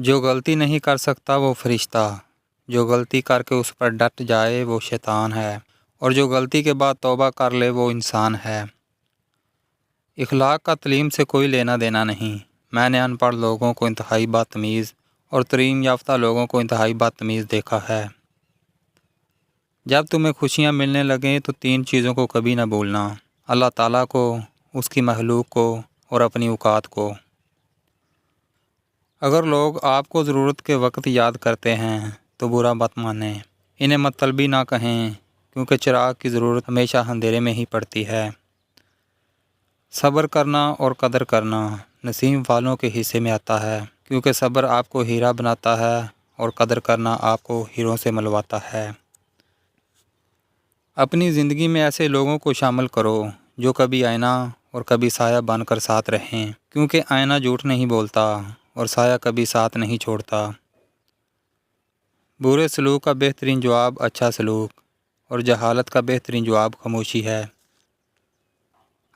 جو غلطی نہیں کر سکتا وہ فرشتہ، جو غلطی کر کے اس پر ڈٹ جائے وہ شیطان ہے، اور جو غلطی کے بعد توبہ کر لے وہ انسان ہے۔ اخلاق کا تعلیم سے کوئی لینا دینا نہیں۔ میں نے ان پڑھ لوگوں کو انتہائی بدتمیز اور تعلیم یافتہ لوگوں کو انتہائی بدتمیز دیکھا ہے۔ جب تمہیں خوشیاں ملنے لگیں تو 3 چیزوں کو کبھی نہ بھولنا: اللہ تعالیٰ کو، اس کی مخلوق کو اور اپنی اوقات کو۔ اگر لوگ آپ کو ضرورت کے وقت یاد کرتے ہیں تو برا مت مانیں، انہیں مطلبی نہ کہیں، کیونکہ چراغ کی ضرورت ہمیشہ اندھیرے میں ہی پڑتی ہے۔ صبر کرنا اور قدر کرنا نصیب والوں کے حصے میں آتا ہے، کیونکہ صبر آپ کو ہیرا بناتا ہے اور قدر کرنا آپ کو ہیروں سے ملواتا ہے۔ اپنی زندگی میں ایسے لوگوں کو شامل کرو جو کبھی آئینہ اور کبھی سایہ بن کر ساتھ رہیں، کیونکہ آئینہ جھوٹ نہیں بولتا اور سایہ کبھی ساتھ نہیں چھوڑتا۔ برے سلوک کا بہترین جواب اچھا سلوک، اور جہالت کا بہترین جواب خاموشی ہے۔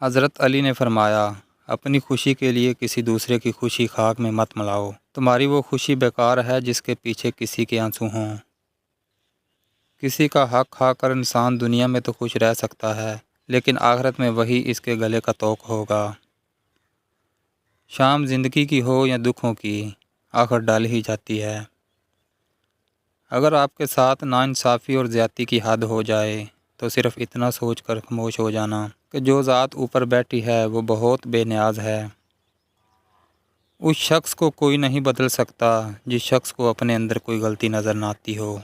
حضرت علی نے فرمایا، اپنی خوشی کے لیے کسی دوسرے کی خوشی خاک میں مت ملاؤ، تمہاری وہ خوشی بیکار ہے جس کے پیچھے کسی کے آنسو ہوں۔ کسی کا حق کھا کر انسان دنیا میں تو خوش رہ سکتا ہے، لیکن آخرت میں وہی اس کے گلے کا توق ہوگا۔ شام زندگی کی ہو یا دکھوں کی، آخر ڈل ہی جاتی ہے۔ اگر آپ کے ساتھ ناانصافی اور زیادتی کی حد ہو جائے تو صرف اتنا سوچ کر خاموش ہو جانا کہ جو ذات اوپر بیٹھی ہے وہ بہت بے نیاز ہے۔ اس شخص کو کوئی نہیں بدل سکتا جس شخص کو اپنے اندر کوئی غلطی نظر نہ آتی ہو۔